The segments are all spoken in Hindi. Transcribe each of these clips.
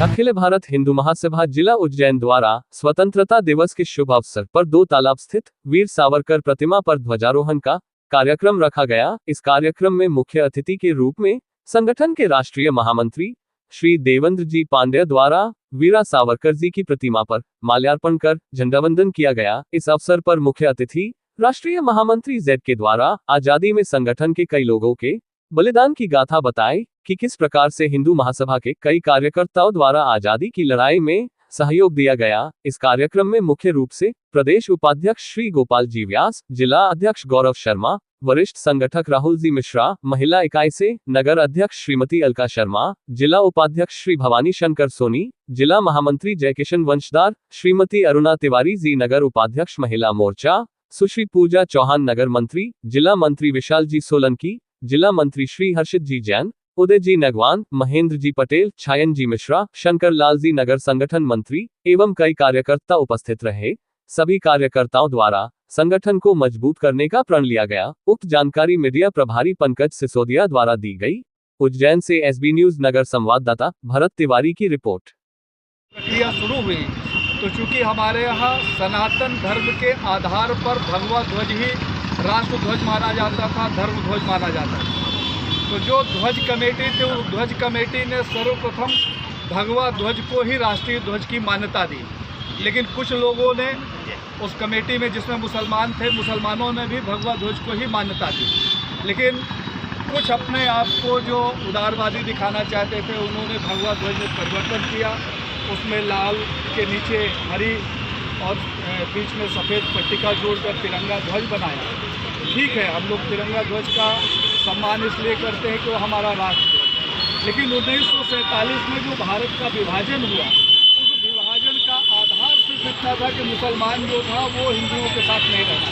अखिल भारत हिंदू महासभा जिला उज्जैन द्वारा स्वतंत्रता दिवस के शुभ अवसर पर 2 तालाब स्थित वीर सावरकर प्रतिमा पर ध्वजारोहण का कार्यक्रम रखा गया। इस कार्यक्रम में मुख्य अतिथि के रूप में संगठन के राष्ट्रीय महामंत्री श्री देवेंद्र जी पांड्या द्वारा वीरा सावरकर जी की प्रतिमा पर माल्यार्पण कर झंडावंदन किया गया। इस अवसर पर मुख्य अतिथि राष्ट्रीय महामंत्री जेड के द्वारा आजादी में संगठन के कई लोगों के बलिदान की गाथा बताई कि किस प्रकार से हिंदू महासभा के कई कार्यकर्ताओं द्वारा आजादी की लड़ाई में सहयोग दिया गया। इस कार्यक्रम में मुख्य रूप से प्रदेश उपाध्यक्ष श्री गोपाल जी व्यास, जिला अध्यक्ष गौरव शर्मा, वरिष्ठ संगठक राहुल जी मिश्रा, महिला इकाई से नगर अध्यक्ष श्रीमती अलका शर्मा, जिला उपाध्यक्ष श्री भवानी शंकर सोनी, जिला महामंत्री जयकिशन वंशदार, श्रीमती अरुणा तिवारी जी, नगर उपाध्यक्ष महिला मोर्चा सुश्री पूजा चौहान, नगर मंत्री जिला मंत्री विशाल जी सोलंकी, जिला मंत्री श्री हर्षित जी जैन, उदय जी नगवान, महेंद्र जी पटेल, छायन जी मिश्रा, शंकर लाल जी नगर संगठन मंत्री एवं कई कार्यकर्ता उपस्थित रहे। सभी कार्यकर्ताओं द्वारा संगठन को मजबूत करने का प्रण लिया गया। उक्त जानकारी मीडिया प्रभारी पंकज सिसोदिया द्वारा दी गई। उज्जैन से एसबी न्यूज नगर संवाददाता भरत तिवारी की रिपोर्ट। प्रक्रिया शुरू हुई तो चूंकि हमारे यहाँ सनातन धर्म के आधार पर भगवा ध्वज ही राष्ट्र ध्वज माना जाता था, धर्म ध्वज माना जाता था। तो जो ध्वज कमेटी थी, उस ध्वज कमेटी ने सर्वप्रथम भगवा ध्वज को ही राष्ट्रीय ध्वज की मान्यता दी। लेकिन कुछ लोगों ने उस कमेटी में, जिसमें मुसलमान थे, मुसलमानों ने भी भगवा ध्वज को ही मान्यता दी। लेकिन कुछ अपने आप को जो उदारवादी दिखाना चाहते थे, उन्होंने भगवा ध्वज में परिवर्तन किया। उसमें लाल के नीचे हरी और बीच में सफ़ेद पट्टिका जोड़कर तिरंगा ध्वज बनाया। ठीक है, हम लोग तिरंगा ध्वज का सम्मान इसलिए करते हैं कि वो हमारा राष्ट्र है। लेकिन 1947 में जो भारत का विभाजन हुआ, उस विभाजन का आधार सिर्फ इतना था कि मुसलमान जो था वो हिंदुओं के साथ नहीं रहना।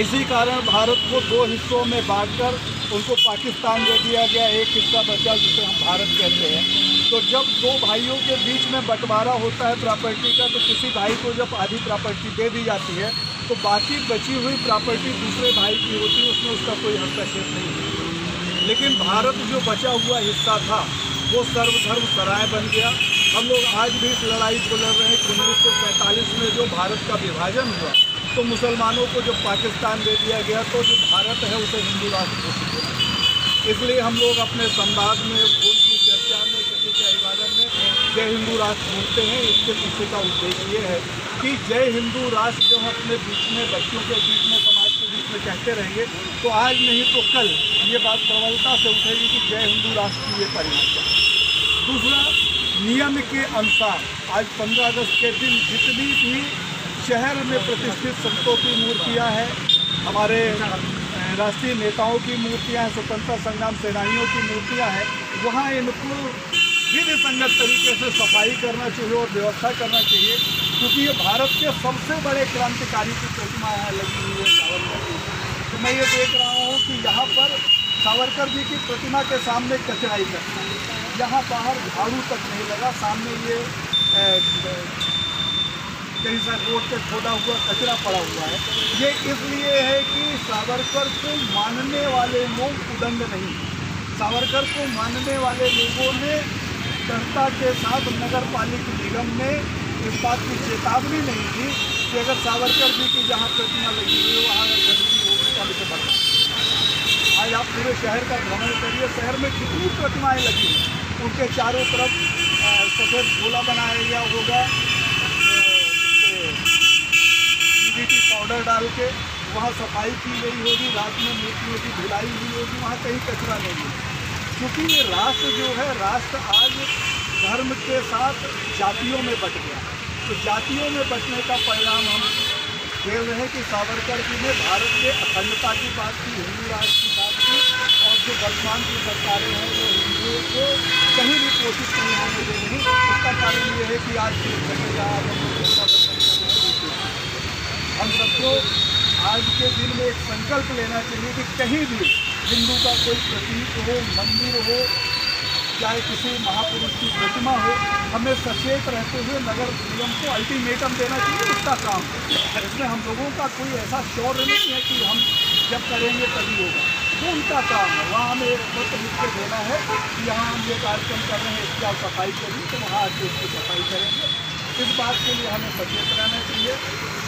इसी कारण भारत को 2 हिस्सों में बांटकर उनको पाकिस्तान दे दिया गया, एक हिस्सा बचा जिसे हम भारत कहते हैं। तो जब 2 भाइयों के बीच में बंटवारा होता है प्रॉपर्टी का, तो किसी भाई को जब आधी प्रॉपर्टी दे दी जाती है तो बाकी बची हुई प्रॉपर्टी दूसरे भाई की होती है, उसमें उसका कोई हस्तक्षेप नहीं है। लेकिन भारत जो बचा हुआ हिस्सा था वो सर्वधर्म सराय बन गया। हम लोग आज भी इस लड़ाई को लड़ रहे हैं। 1947 में जो भारत का विभाजन हुआ तो मुसलमानों को जब पाकिस्तान दे दिया गया तो जो भारत है उसे हिंदू राष्ट्र घोषित किया। इसलिए हम लोग अपने संवाद में, फोन की चर्चा में, किसी के अभिवादन में जय हिंदू राष्ट्र बोलते हैं। इसके पीछे का उद्देश्य ये है कि जय हिंदू राष्ट्र जो हम अपने बीच में, बच्चों के बीच में, समाज के बीच में कहते रहेंगे तो आज नहीं तो कल ये बात प्रबलता से उठेगी कि जय हिंदू राष्ट्र की ये परिभाषा। दूसरा, नियम के अनुसार आज 15 अगस्त के दिन जितनी भी शहर में प्रतिष्ठित संतों की मूर्तियाँ हैं, हमारे राष्ट्रीय नेताओं की मूर्तियाँ हैं, स्वतंत्रता संग्राम सेनानियों की मूर्तियाँ हैं, वहाँ इनको विधि संगत तरीके से सफाई करना चाहिए और व्यवस्था करना चाहिए। क्योंकि ये भारत के सबसे बड़े क्रांतिकारी की प्रतिमा यहाँ लगी हुई है, सावरकर की। तो मैं ये देख रहा हूँ कि यहाँ पर सावरकर जी की प्रतिमा के सामने कचरा ही करता है, यहाँ बाहर झाड़ू तक नहीं लगा। सामने ये कहीं सा रोड पे खोदा हुआ कचरा पड़ा हुआ है। ये इसलिए है कि सावरकर को मानने वाले लोग उदंड नहीं। सावरकर को मानने वाले लोगों ने दृढ़ता के साथ नगर पालिका निगम ने इस बात की चेतावनी नहीं दी कि अगर सावरकर जी की जहाँ प्रतिमा लगी हुई है वहाँ गंदगी होगी तो उसे बढ़ना। आज आप पूरे शहर का भ्रमण करिए, शहर में कितनी प्रतिमाएँ लगी हैं, उनके चारों तरफ सफ़ेद गोला बनाया गया होगा, DDT पाउडर डाल के वहाँ सफाई की गई होगी, रात में मूर्तियों की धुलाई हुई होगी, वहाँ कहीं कचरा नहीं है। क्योंकि ये राष्ट्र जो है, राष्ट्र आज धर्म के साथ जातियों में बट गया। तो जातियों में बटने का परिणाम हम देख रहे हैं कि सावरकर जी ने भारत के अखंडता की बात की, हिंदू राष्ट्र की बात की, और जो वर्तमान की सरकारें हैं वो हिंदुओं को कहीं भी कोशिश नहीं होने दे रही। उसका कारण ये है कि आज की हम सबको आज के दिन में एक संकल्प लेना चाहिए कि कहीं भी हिंदू का कोई प्रतीक हो, मंदिर हो, चाहे किसी महापुरुष की प्रतिमा हो, हमें सचेत रहते हुए नगर निगम को अल्टीमेटम देना चाहिए। उसका काम है, इसमें हम लोगों का कोई ऐसा शौर्य नहीं है कि हम जब करेंगे तभी होगा। जो उनका काम है। वहाँ हमें एक पत्र लिख के देना है कि यहाँ हम ये कार्यक्रम कर रहे हैं, इसकी आप सफाई करिए, तो वहाँ आके इसकी सफाई करेंगे। इस बात के लिए हमें सचेत रहना चाहिए।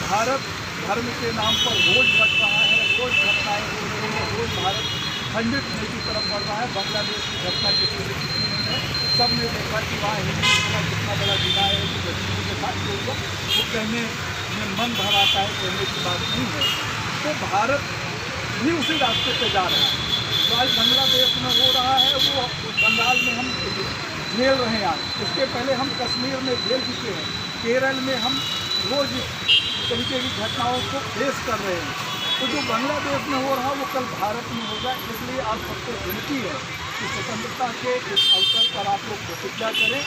भारत धर्म के नाम पर रोज घट रहा है, रोज घटनाएँ हो रही हैं, रोज भारत खंडित होने की तरफ बढ़ रहा है। बांग्लादेश की घटना किसी ने किसी नहीं है, सब ने देखा कि वहाँ हिंदू का कितना बड़ा जिला है कि मुस्लिमों के साथ जो हुआ वो कहने में मन भर आता है, कहने की बात नहीं है। तो भारत भी उसी रास्ते पे जा रहा है। जो आज बांग्लादेश में हो रहा है वो बंगाल में हम झेल रहे हैं। आज इसके पहले हम कश्मीर में झेल चुके हैं, केरल में हम रोज इस तरीके की घटनाओं को फेस कर रहे हैं। तो जो बांग्लादेश में हो रहा वो कल भारत में होगा। इसलिए आप सबको विनती है कि स्वतंत्रता के इस अवसर पर आप लोग प्रतिज्ञा करें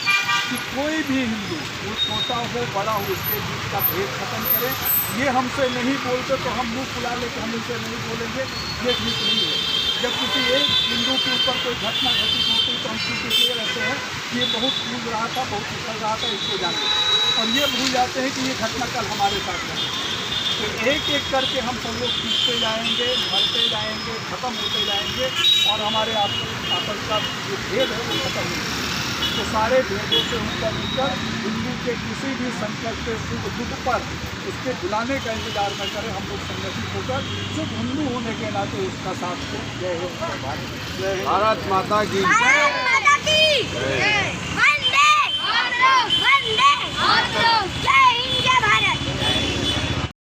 कि कोई भी हिंदू, वो छोटा हो बड़ा हो, इसके बीच का भेद खत्म करें। ये हमसे नहीं बोलते तो हम मुँह फुला लेके हम इनसे नहीं बोलेंगे, ये ठीक नहीं है। जब किसी एक हिंदू के ऊपर कोई घटना घटित होती है तो हम चीज़ ये रहते हैं कि ये बहुत कूद रहा था, बहुत उछल रहा था, इसको जाने, और ये भूल जाते हैं कि ये घटना कल हमारे साथ रही। तो एक एक करके हम सब लोग सीखते जाएंगे, मरते जाएंगे, ख़त्म होते जाएंगे, और हमारे आपस का जो भेद है वो खत्म होगा। तो सारे भेदों से ऊपर उठकर हिंदू के किसी भी संकट पे, सुख दुख पर उसके बुलाने का इंतजार न करें। हम लोग संगठित होकर शुभ हिंदू होने के नाते उसका साथ दें। जय हिंद, भारत माता की भारत माता की जय। वंदे मातरम, वंदे मातरम, जय